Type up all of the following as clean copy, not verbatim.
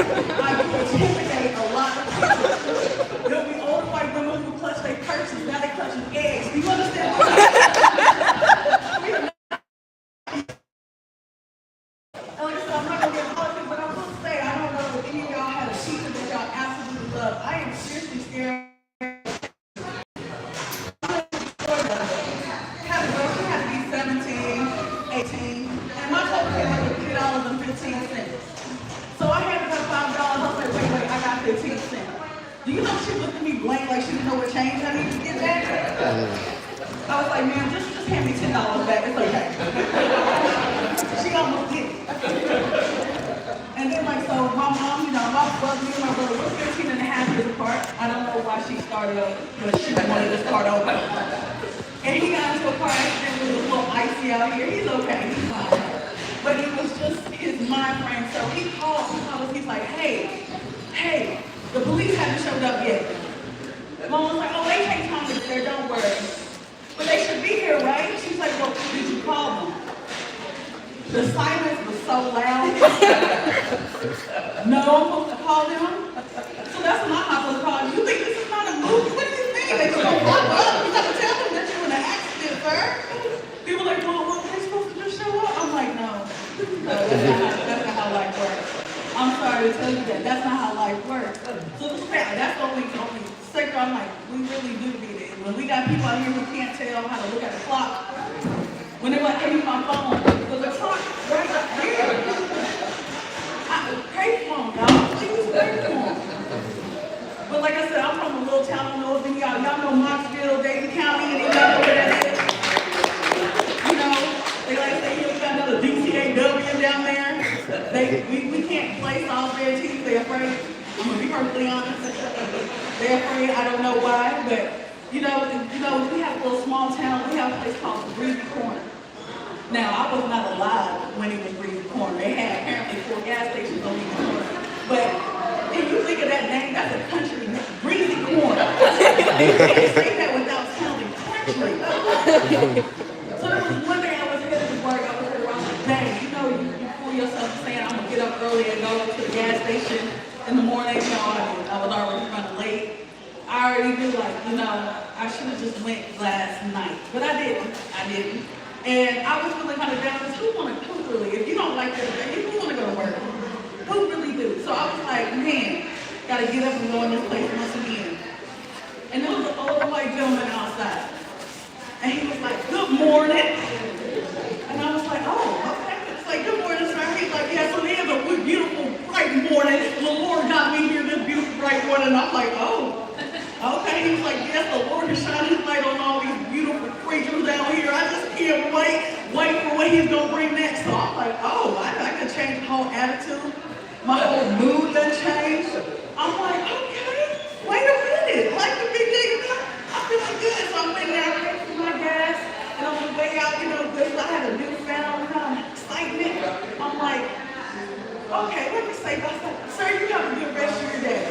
intimidate a lot of people. There'll be old white women who clutch their purses, now they clutching eggs. Do you understand what I'm saying? Like I said, I'm not going to get politics, but I will say, I don't know if any of y'all had a teacher that y'all absolutely love. I am seriously scared. Do you know she looked at me blank like she didn't know what change I needed to get back? I was like, man, just hand me $10 back. It's okay. She almost did it. And then like, so my mom, you know, my brother, me and my brother, we're 15 and a half years apart. I don't know why she started up, but she wanted to start over. And he got into a car accident with a little icy out here. He's okay, he's fine. But it was just his mind frame. So he called us, he's like, hey, the police haven't showed up yet. Mom was like, oh, they take time to get there, don't worry. But they should be here, right? She's like, well, did you call them? The silence was so loud. No, I'm supposed to call them? So that's when I'm not supposed to call them. You think this is not a movie? What do you mean? They just gonna pop up? You gotta tell them that you're in an accident, sir. People are like, well, they're supposed to just show up? I'm like, no. That's not how life works. I'm sorry to tell you that. That's not how life works. So that's the only sector I'm like, we really do need it. When we got people out here who can't tell how to look at the clock, when they're like, give me my phone, there's a clock right up here. Pay for them, y'all. Please pay for them. But like I said, I'm from a little town. I don't know if any of y'all know Knoxville, Dayton County, and y'all know where that is. You know, they like say, you got another DCAW down there. We can't play Salisbury teams. They're afraid. I'm gonna be perfectly honest. They're afraid. I don't know why, but you know, we have a little small town. We have a place called the Breezy Corner. Now, I was not alive when it was Breezy Corner. They had apparently 4 gas stations on each corner. But if you think of that name, that's a country name, Breezy Corner. You can't say that without sounding country. So there was one day I was headed to work. I was headed around the day. You know, you fool yourself saying, I'm gonna get up early and go to the gas station in the morning. You know, I was already running late. I already knew, like, you know, I should have just went last night, but I didn't. And I was feeling kind of down, because who really, if you don't like that, who want to go to work? Who really do? So I was like, man, gotta get up and go in this place once again. And there was an older white gentleman outside. And he was like, good morning. And I was like, oh, okay. It's like, good morning, sir. He's like, yeah, so it is a beautiful, bright morning. The Lord got me here this beautiful, bright morning. And I'm like, oh. Okay, he was like, yes, the Lord is shining his light on all these beautiful creatures down here. I just can't wait for what he's going to bring next. So I'm like, oh, I could change the whole attitude. My whole mood done changed. I'm like, okay, wait a minute. Like the big day, I feel like good. So I'm in there, I paid for my gas, and on the way out, you know, I had a newfound kind of excitement. I'm like, okay, let me say, sir, you have a good rest of your day.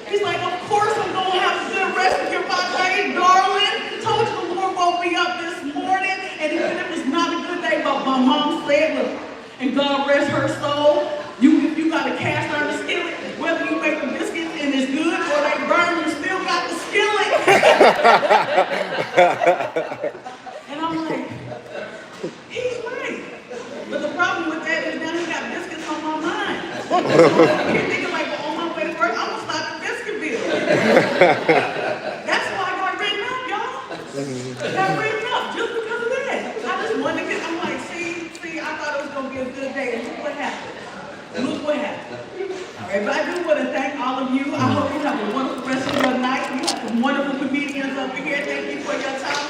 He's like, of course I'm going to have a good rest of your day, darling. Told you the Lord woke me up this morning, and even if it's not a good day, but my mom said, look, and God rest her soul, you got to cast on the skillet, whether you make the biscuits and it's good or they burn, you still got the skillet. And I'm like, he's right. But the problem with that is now he got biscuits on my mind. So I'm here thinking like, well, on my way to work, I'm going to stop the biscuit bill. That's why I got written up, y'all. Got written up just because of that. I just wanted to get, I'm like, see, I thought it was going to be a good day, and look what happened. All right, but I do want to thank all of you. I hope you have a wonderful rest of your night. We have some wonderful comedians over here. Thank you for your time.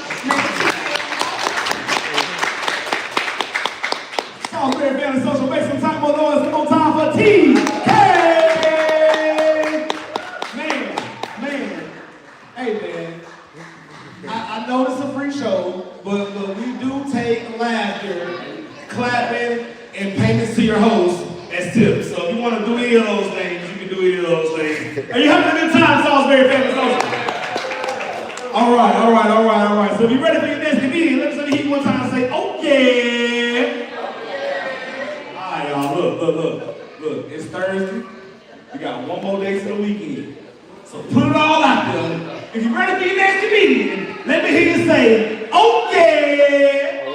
Salisbury Family Social, make some time for those. One more time for TK. Man. Hey, man. I know this is a free show, but we do take laughter, clapping, and payments to your host as tips. So if you want to do any of those things, you can do any of those things. Are you having a good time, Salisbury Family Social? All right. So if you're ready for your next comedian, let me see the heat one time and say, oh yeah. All right, y'all, look. It's Thursday. We got one more day to the weekend. So put it all out there. If you're ready for your next comedian, let me hear you say, oh yeah!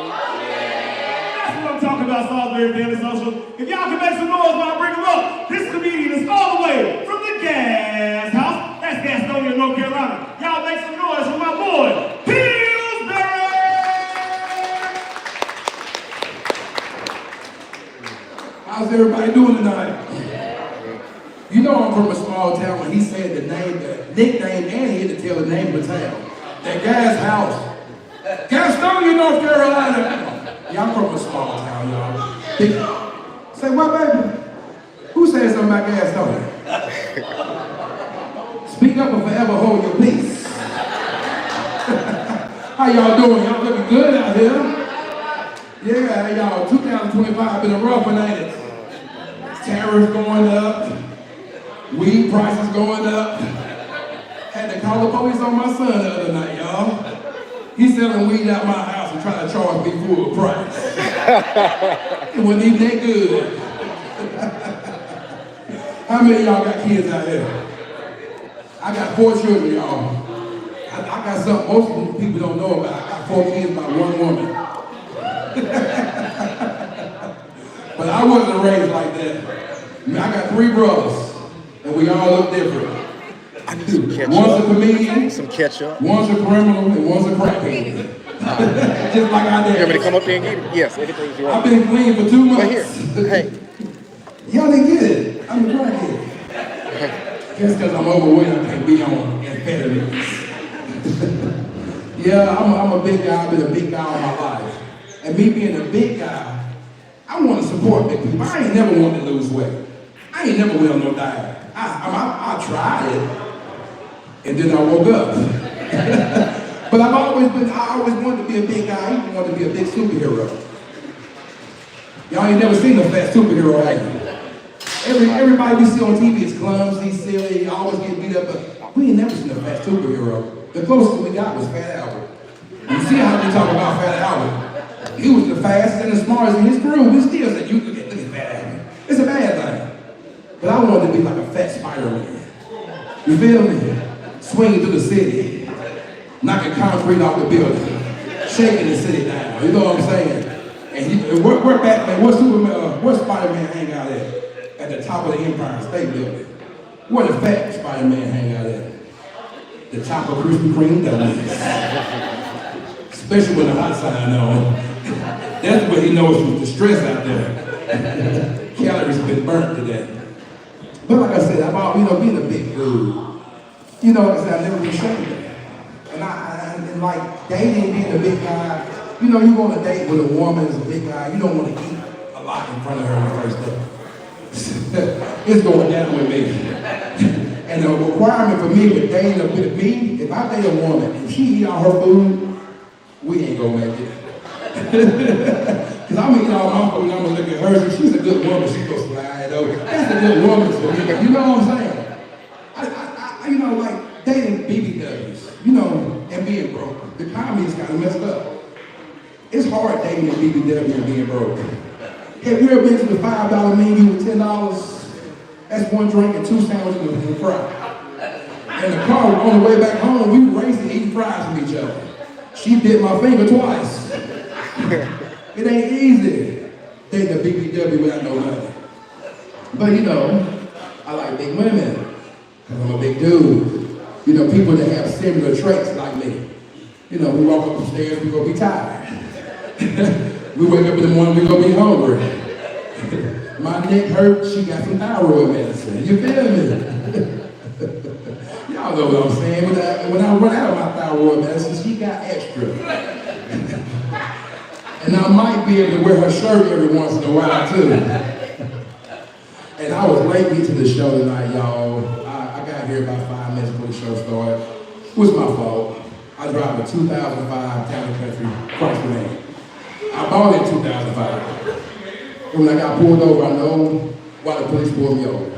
That's what I'm talking about, Salisbury Family Social. If y'all can make some noise while I bring them up, this comedian is all the way from the Gas House. That's Salisbury North Carolina. Y'all make some noise for my boy, How's everybody doing tonight? You know I'm from a small town. When he said the name, the nickname, and he had to tell the name of the town. That Gas House. Gastonia, North Carolina. Yeah, I'm from a small town, y'all. Say what, baby? Who said something about Gastonia? Speak up or forever hold your peace. How y'all doing? Y'all looking good out here? Yeah, y'all, 2025 been a rough one, ain't it? Tariffs going up, weed prices going up. Had to call the police on my son the other night, y'all. He's selling weed out my house and trying to charge me full price. It wasn't even that good. How many of y'all got kids out here? I got 4 children, y'all. I got something most people don't know about. I got 4 kids by 1 woman. But I wasn't raised like that. I mean, I got 3 brothers, and we all look different. I need some ketchup. One's a comedian, Some ketchup. one's a criminal, and one's a crackhead. Just like I did. You want me to come up there and get it? Yes, everything's yours. I've been clean for 2 months. But here, hey. Y'all didn't get it. I'm a crackhead. Just because I'm overweight, I can't be on amphetamines. Yeah, I'm a big guy. I've been a big guy all my life. And me being a big guy, I want to support big people. I ain't never wanted to lose weight. I ain't never went on no diet. I tried it, and then I woke up. But I always wanted to be a big guy. I even wanted to be a big superhero. Y'all ain't never seen a fat superhero, have you? Everybody we see on TV is clumsy, silly, always get beat up, but we ain't never seen a fat superhero. The closest we got was Fat Albert. You see how they talk about Fat Albert? He was the fastest and the smartest in his crew. We still said, look at Fat Albert. It's a bad thing. But I wanted to be like a fat Spider-Man. You feel me? Swinging through the city, knocking concrete off the building, shaking the city down. You know what I'm saying? And where Batman, where Spider-Man hang out at the top of the Empire State Building. Where the fat Spider-Man hang out at? The top of Krispy Kreme donuts. Especially with the hot sign on. That's what he knows from the stress out there. Calories have been burnt today. But like I said, about being a big dude. You know, like I said, I've never been ashamed of that. And like dating, being a big guy, you know, you go on a date with a woman as a big guy, you don't want to eat a lot in front of her the first day. It's going down with me. And the requirement for me with dating with me, if I date a woman, if she eat all her food, we ain't gonna make it. Because I'm gonna eat all my food and I'm gonna look at her, and she's a good woman, she's gonna slide over. That's a good woman for me, you know what I'm saying? You know, like dating BBWs, you know, and being broke. The economy is kind of messed up. It's hard dating a BBW and being broke. Have you ever been to the $5 menu with $10? That's 1 drink and 2 sandwiches and a fry. In the car, on the way back home, we were racing eating fries with each other. She bit my finger twice. It ain't easy dating a BBW without no money. But you know, I like big women, because I'm a big dude. You know, people that have similar traits like me. You know, we walk up the stairs, we gonna be tired. We wake up in the morning, we gonna be hungry. My neck hurts, she got some thyroid medicine. You feel me? Y'all know what I'm saying. When I run out of my thyroid medicine, she got extra. And I might be able to wear her shirt every once in a while too. And I was late to the show tonight, y'all. I got here about 5 minutes before the show started. It was my fault. I drive a 2005 Town & Country Chrysler van. I bought it in 2005. And when I got pulled over, I know why the police pulled me over.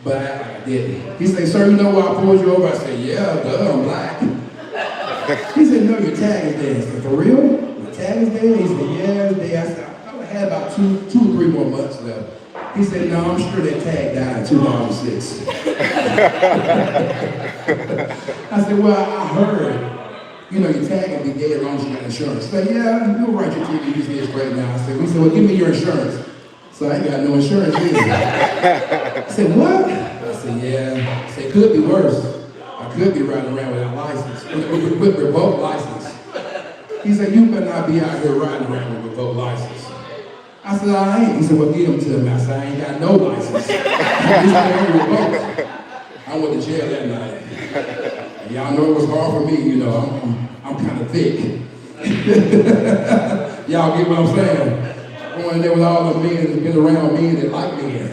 But I act like I didn't. He said, sir, you know why I pulled you over? I said, yeah, duh, I'm black. He said, no, your tag is dead. I said, for real? My tag is dead? He said, yeah, it's dead. I said, I had about two or three more months left. He said, no, I'm sure that tag died in 2006. I said, well, I heard, your tag can be dead as long as you got insurance. He said, yeah, you'll write your TV business right now. I said, well, give me your insurance. So I ain't got no insurance either. I said, what? I said, yeah. I said, it could be worse. I could be riding around without license, with revoked license. He said, you better not be out here riding around with revoked license. I said, I ain't. He said, well, get him to him. I said, I ain't got no license. I went to jail that night. And y'all know it was hard for me, I'm kind of thick. Y'all get what I'm saying? Going in there with all the men that's been around men that like men.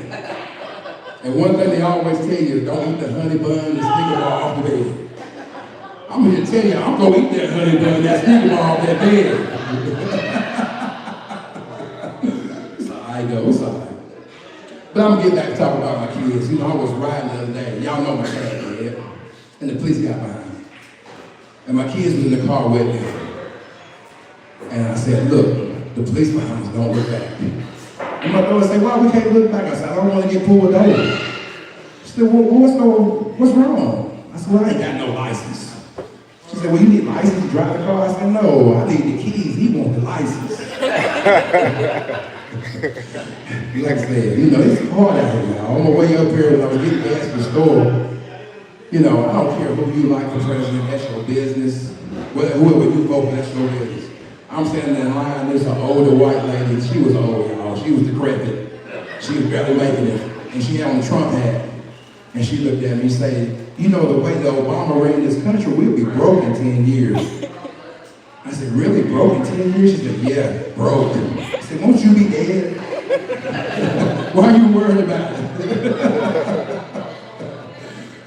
And one thing they always tell you is don't eat the honey bun and sneaker bar off the bed. I'm here to tell you, I'm going to eat that honey bun and that sneaker bar off that bed. I know, it's all right. But I'm getting back to talking about my kids. I was riding the other day. Y'all know my dad did. And the police got behind me. And my kids was in the car with me. And I said, look, the police behind us, don't look back. And my daughter said, why we can't look back? I said, I don't want to get pulled over. She said, well, what's wrong? I said, well, I ain't got no license. She said, well, you need a license to drive the car? I said, no, I need the keys. He wants the license. Like I said, it's hard out here now. On my way up here, when I was getting gas at the store, I don't care who you like for president, that's your business. Whoever you vote for, that's your business. I'm standing in line, there's an older white lady. She was old, y'all. She was decrepit. She was barely making it. And she had on a Trump hat. And she looked at me and said, the way that Obama ran this country, we'll be broke in 10 years. I said, really, broke in 10 years? She said, yeah, broke. I said, won't you be dead? Why are you worried about it?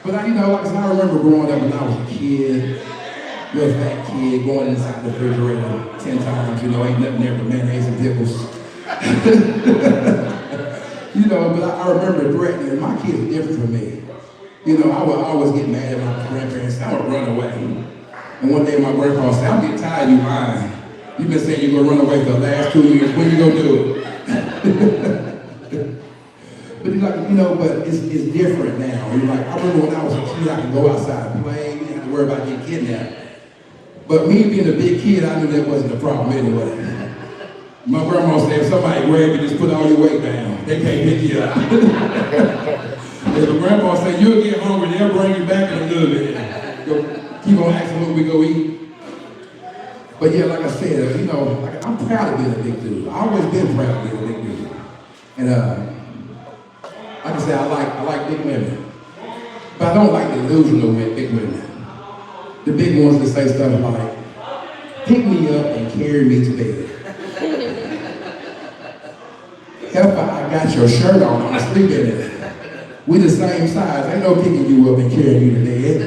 But like I said, I remember growing up when I was a kid, real fat kid, going inside the refrigerator 10 times, ain't nothing there but mayonnaise and pickles. But I remember threatening, my kids are different from me. I would always get mad at my grandparents, I would run away. And one day my grandpa said, I'm getting tired of you lying. You've been saying you're gonna run away for the last 2 years, when you gonna do it? But but it's different now. I remember when I was a kid, I could go outside and play, we didn't have to worry about getting kidnapped. But me being a big kid, I knew that wasn't a problem anyway. My grandma said, if somebody grab you, just put all your weight down. They can't pick you up. If the grandpa said, you'll get hungry, they'll bring you back in a little bit. Keep on asking what we go eat. But yeah, like I said, I'm proud of being a big dude. I've always been proud of being a big dude. And like I said, I like big women. But I don't like the delusional big women. The big ones that say stuff like, pick me up and carry me to bed. If I got your shirt on, I'm sleeping in it. We the same size. Ain't no picking you up and carrying you to bed.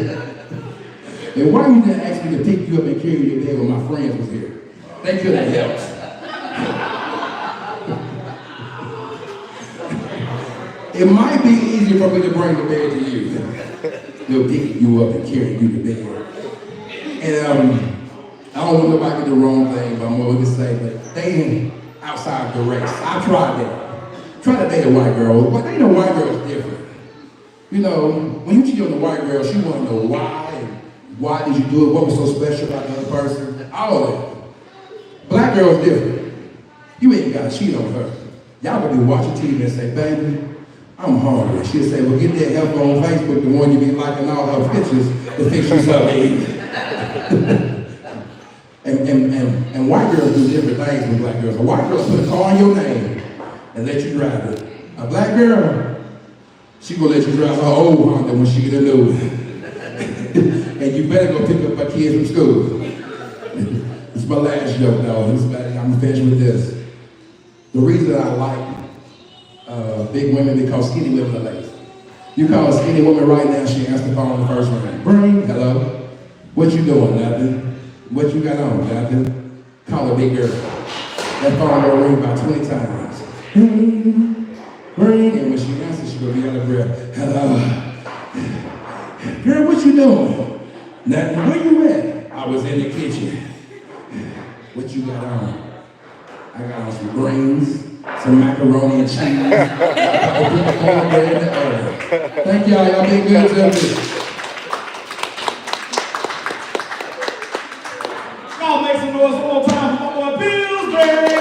And why you didn't ask me to pick you up and carry you to bed when my friends was here? They could have helped. It might be easier for me to bring the bed to you. They'll pick you up and carry you to bed. And I don't want nobody to do the wrong thing, but I'm going to say that they ain't outside the race. I tried that. Tried to date a white girl, but dating a white girl is different. When you cheat on a white girl, she want to know why, and why did you do it, what was so special about the other person, all of that. Black girl is different. You ain't got to cheat on her. Y'all would be watching TV and say, baby, I'm hungry. She'll say, well, get that help on Facebook, the one you be liking all her pictures, to fix you something to eat. And white girls do different things with black girls. A white girl put a car in your name and let you drive it. A black girl, she gonna let you drive her old Honda when she get a new one. And you better go pick up my kids from school. It's my last joke, though. I'm finished with this. The reason I like big women, because skinny women are lazy. You call a skinny woman right now, she answers the phone on the first ring. Bring, hello. What you doing, nothing? What you got on, nothing? Call a big girl. That phone will ring about 20 times. Ring, and when she answers, she gonna be out of breath. Hello. Girl, what you doing? Nothing. Where you at? I was in the kitchen. What you got on? I got on some greens, some macaroni and cheese, cornbread in the oven. Thank y'all. Y'all been good to me. Y'all make some noise one more time for my boy Pillsbury.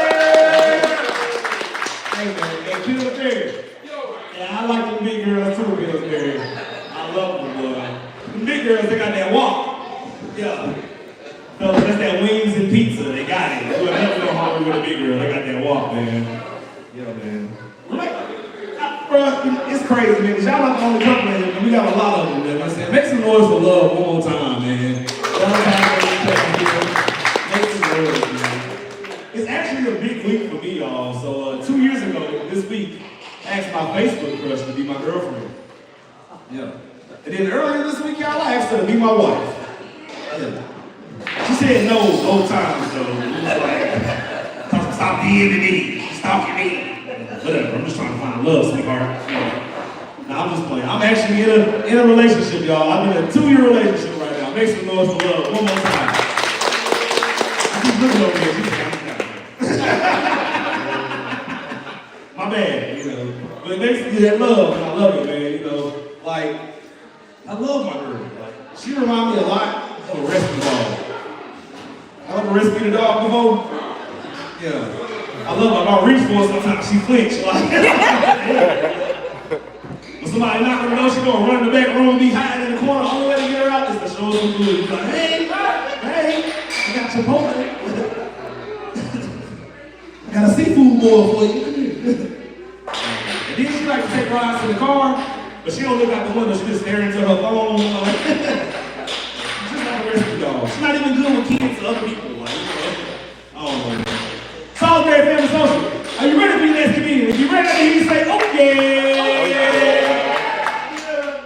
Hey man, hey Pillsbury. Yeah, I like them big girls too, Pillsbury. I love them, boy. The big girls, they got that walk. Yeah. Fellas, that's that wings and pizza. They got it. You never go hungry with a big girl. They got that walk, man. Yeah, man. Bro, it's crazy, man. Cause y'all not the only couple in here, but we got a lot of them, man. I said, make some noise for love one more time, man. It's actually a big week for me, y'all. So 2 years ago, this week, I asked my Facebook crush to be my girlfriend. Yeah. And then earlier this week, y'all, I asked her to be my wife. Yeah. She said no both times, though. It was like, stop DMing me, stalking me. Whatever, I'm just trying to find love, sweetheart. Yeah. Nah, I'm just playing. I'm actually in a relationship, y'all. I'm in a 2-year relationship right now. Make some noise for love one more time. I keep looking over there. My bad, you know. But it makes me that love, and I love it, man. You know, like, I love my girl. Like, she reminds me a lot of a rescue dog. I ever rescued a dog before? Yeah. I love her. If I reach for her, sometimes she flinch. Like, when somebody knock on the door, she gonna run in the back room, be hiding in the corner. The only way to get her out is to show her some food. Be like, hey, I got Chipotle. I got a seafood boil for you. And then she like to take rides to the car, but she don't look out the window. She just stare into her phone. She's like a rescue dog. She's not even good with kids or other people. Like, oh my God. Salisbury Family Social. Are you ready for your next comedian? If you're ready, then you say, oh yeah.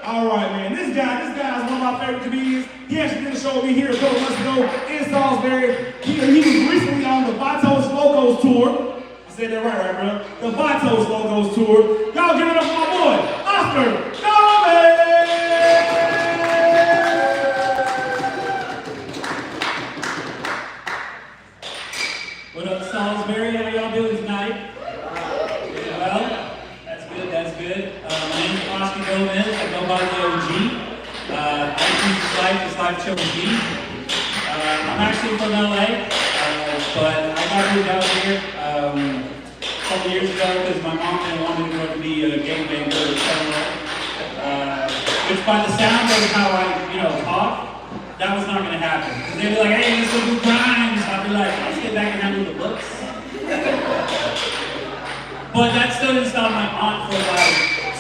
All right, man. This guy is one of my favorite comedians. He actually did a show with me here a couple months ago in Salisbury. He was recently on the Vatos Locos tour. I said that right, bro? The Vatos Locos tour. Y'all give it up for my boy, Oscar Gomez! What up, Salisbury? How y'all doing tonight? Well, that's good, that's good. My name is Oscar Gomez. I go by the OG. I choose this life chose me. I'm actually from LA, but I got moved out here a couple years ago because my mom didn't want me to grow up to be a gangbanger or something. Which by the sound of how I, talk, that was not going to happen. Because they'd be like, hey, let's go do crimes. I'd be like, let's get back and handle the books. But that still didn't stop my aunt from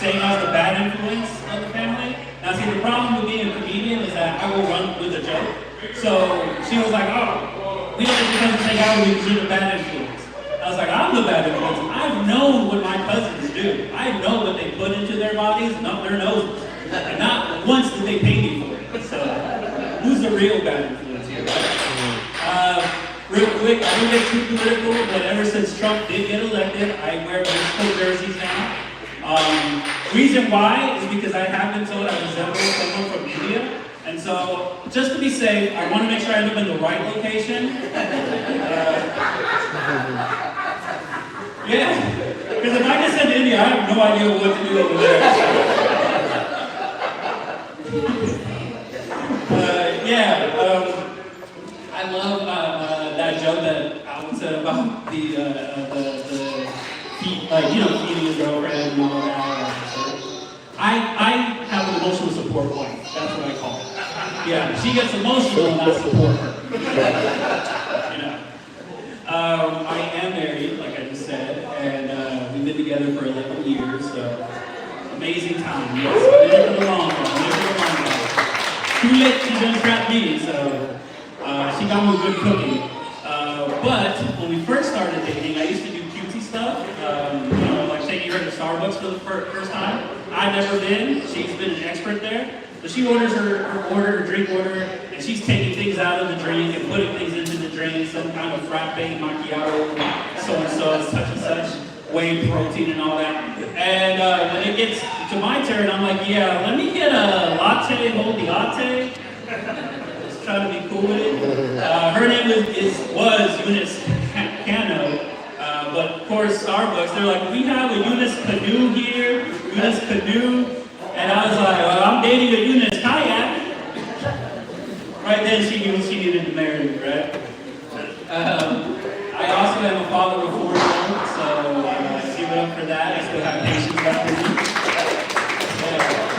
saying I was the bad influence of the family. Now see, the problem with being a comedian is that I will run with a joke. So she was like, oh, we don't let your cousins hang out with you because you're the bad influence. I was like, I'm the bad influence. I've known what my cousins do. I know what they put into their bodies, not their noses. And not once did they pay me for it. So who's the real bad influence here, right? Real quick, I don't get too political, but ever since Trump did get elected, I wear Mexico jerseys now. Reason why is because I have been told I resemble someone from India. And so, just to be safe, I want to make sure I live in the right location. Yeah, because if I get sent to India, I have no idea what to do over there. I love that joke that Alan said about the feeding your girlfriend and all that. I have an emotional support wife. That's what I call it. Yeah, she gets emotional and I support her. I am married, like I just said, and we've been together for 11 years, so amazing time. Yes, I've been for the long haul. Too late, she done trapped me, so she got me good cooking. But when we first started dating, I used to do cutesy stuff, like taking her to Starbucks for the first time. I've never been. She's been an expert there. So she orders her drink order, and she's taking things out of the drink and putting things into the drink, some kind of frappe, macchiato, so-and-so, such and such, whey protein and all that. And when it gets to my turn, I'm like, yeah, let me get a latte, hold the latte. Just trying to be cool with it. Her name was Eunice Cano, but of course, Starbucks. They're like, we have a Eunice Canoe here, Eunice Canoe. And I was like, well, I'm dating a Eunice Kayak. Right then she knew she needed to marry me, right? I also am a father of 4 children, so give it up for that. I still have patience left for me.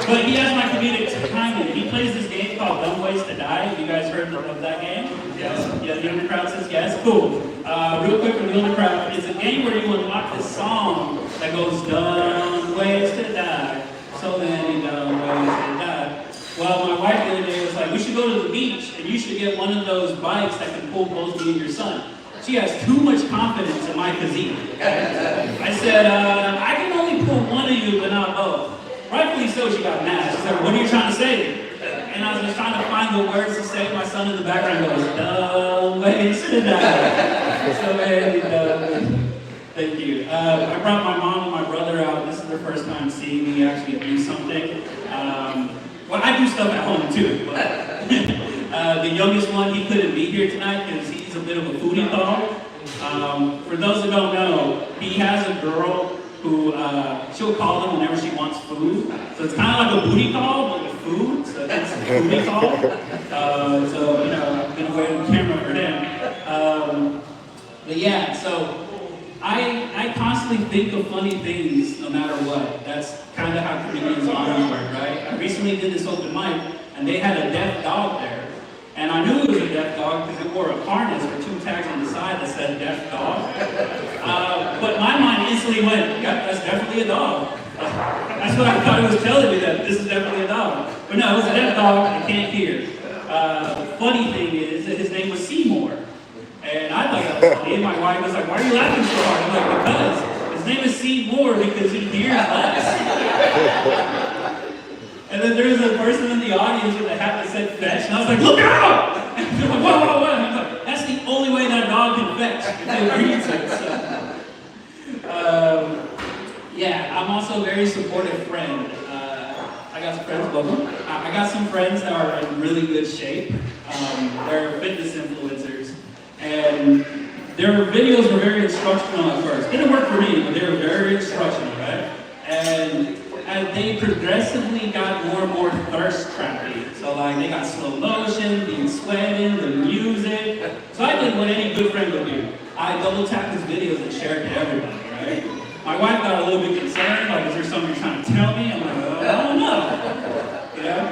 But he has my comedic timing. He plays this game called Dumb Ways to Die. Have you guys heard of that game? Yes. Yeah, the undercrowd says yes. Cool. Real quick for the undercrowd, it's a game where you unlock this song that goes dumb ways to die. So many dumb ways to die. Well, my wife the other day was like, we should go to the beach and you should get one of those bikes that can pull both me and your son. She has too much confidence in my physique. I said, I can only pull one of you, but not both. Rightfully so, she got mad. She said, what are you trying to say? And I was just trying to find the words to say. My son in the background goes, dumb ways to die. So many dumb ways. Thank you. I brought my mom and my brother out. This is their first time seeing me actually do something. Well, I do stuff at home too, but the youngest one, he couldn't be here tonight because he's a bit of a foodie dog. For those who don't know, he has a girl who she'll call him whenever she wants food. So it's kind of like a booty call, but with food. So it's a booty call. So, you know, I'm going to wait on camera for him. But yeah, so I constantly think of funny things no matter what. That's kind of how comedians always work, right? I recently did this open mic, and they had a deaf dog there. And I knew it was a deaf dog because it wore a harness with 2 tags on the side that said deaf dog. But my mind instantly went, yeah, that's definitely a dog. That's what I thought it was telling me, that this is definitely a dog. But no, it was a deaf dog, I can't hear. The funny thing is that his name was Seymour. And I thought that was funny. And my wife was like, why are you laughing so hard? I'm like, because his name is Seymour because he hears less. And then there was a person in the audience with a hat that said fetch, and I was like, look out! And they're like, whoa, whoa, whoa. And I was like, that's the only way that dog can fetch, if they read it. So, yeah, I'm also a very supportive friend. I got some friends, welcome. I got some friends that are in really good shape. They're fitness influencers. And their videos were very instructional at first. It didn't work for me, but they were very instructional, right? And as they progressively got more and more thirst trapping. So like they got slow motion, being sweating, the music. So I did what any good friend would do. I double tapped his videos and shared it to everybody, right? My wife got a little bit concerned, like, is there something you're trying to tell me? I'm like, oh, I don't know. You know?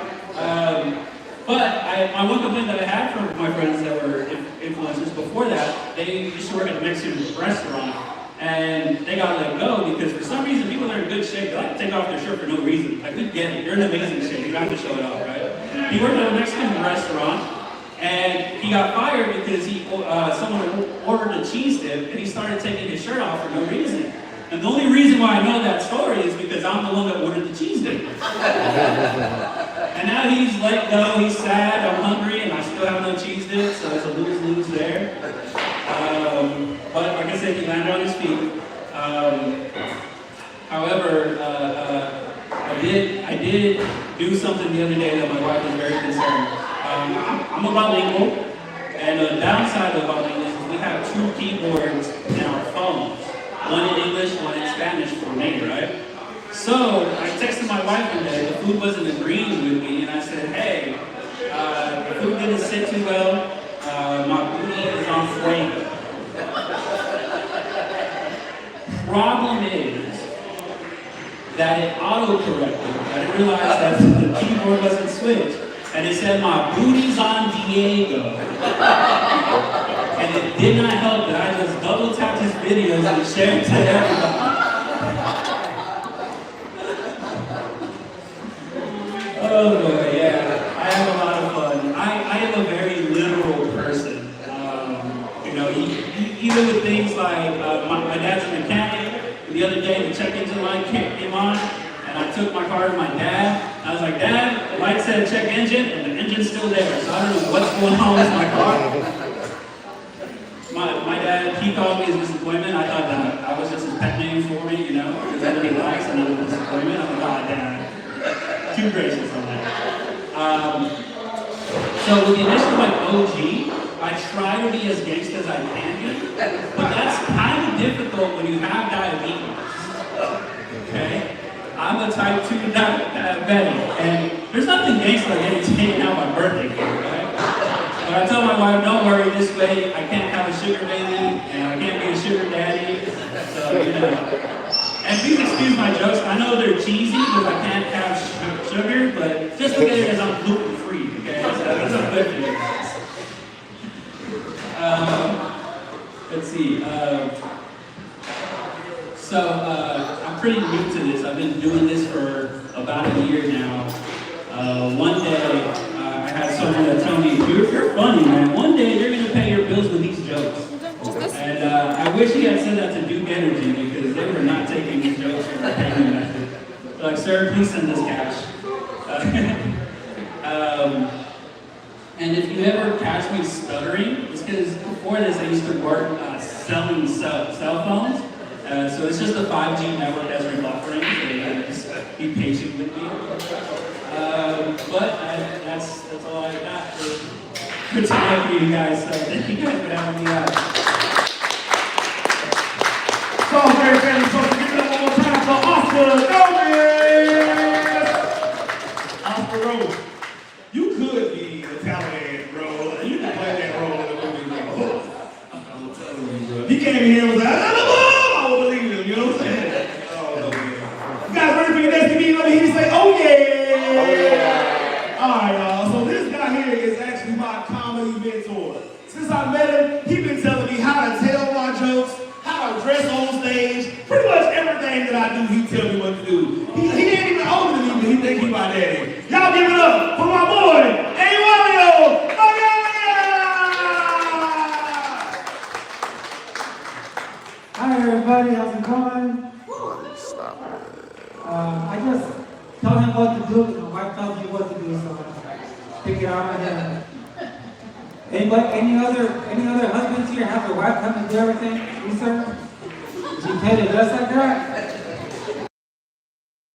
But my one complaint that I had from my friends that were influencers before that, they used to work at a Mexican restaurant. And they got let go because for some reason people that are in good shape, they like to take off their shirt for no reason. Like, we get it, you're in amazing shape, you don't have to show it off, right? He worked at a Mexican restaurant and he got fired because someone ordered a cheese dip and he started taking his shirt off for no reason. And the only reason why I know that story is because I'm the one that ordered the cheese dip. And now he's let go, he's sad, I'm hungry, and I still have no cheese dip, so it's a lose-lose there. But like I said, he landed on his feet. However, I did do something the other day that my wife was very concerned. I'm a bilingual, and the downside of bilingual is we have 2 keyboards in our phones. One in English, one in Spanish for me, right? So I texted my wife one day, the food wasn't agreeing with me, and I said, hey, the food didn't sit too well, my booty is on fuego. Problem is that it auto-corrected. I didn't realize that the keyboard wasn't switched. And it said my booty's on Diego. And it did not help that I just double tapped his videos and shared it to everybody. Oh boy, yeah. I have a lot of fun. I am a very literal person. You know, even with things like my dad's a mechanic. The other day, the check engine light came on, and I took my car to my dad. I was like, Dad, the light said check engine, and the engine's still there, so I don't know what's going on with my car. My dad, he called me his disappointment. I thought that I was just his pet name for me, you know, because that's what he likes, another disappointment. I'm like, oh, Dad, too gracious on that. So with the initial like OG, I try to be as gangsta as I can be, but that's kind of difficult when you have diabetes. Okay? I'm a type 2 diabetic, and there's nothing gangster like getting taken out my birthday cake, right? But I tell my wife, don't worry, this way I can't have a sugar baby, and I can't be a sugar daddy, so, you know. And please excuse my jokes, I know they're cheesy because I can't have sugar, but just look at it as I'm gluten-free, okay? So that's a good thing. Let's see. I'm pretty new to this. I've been doing this for about a year now. One day, I had someone that told me, you're funny, man. One day, you're going to pay your bills with these jokes. And I wish he had said that to Duke Energy because they were not taking these jokes for a payment method. They're like, sir, please send us cash. And if you ever catch me stuttering, it's because before this, I used to work selling cell phones. So it's just a 5G network that's rebuffering, so you gotta just be patient with me. But that's all I got for tonight for you guys. So thank you guys for having me out. Salisbury family, so give it up one more time for Oscar Gomez. Oscar Rose, you could be a talented role. You can play that role in the movie. Like, oh, I'm telling you, bro. He came in here and was like, I would believe him, you know what I'm saying? Oh, no, man. You guys ready for your next comedian over here to say, oh yeah? Oh yeah. All right, y'all. So this guy here is actually my comedy mentor. Since I met him, he's been telling me how to tell my jokes, how to dress on stage, pretty much everything that I do, he tell me what to do. He ain't even older than me, but he think he my daddy. Y'all give it up for my boy, A-Walio! Hi everybody, how's it going? I just tell him what to do, and my wife tells me what to do, so I pick it out of him. Anybody, any other husbands here have their wife come and do everything? You sir? She paid it just like that?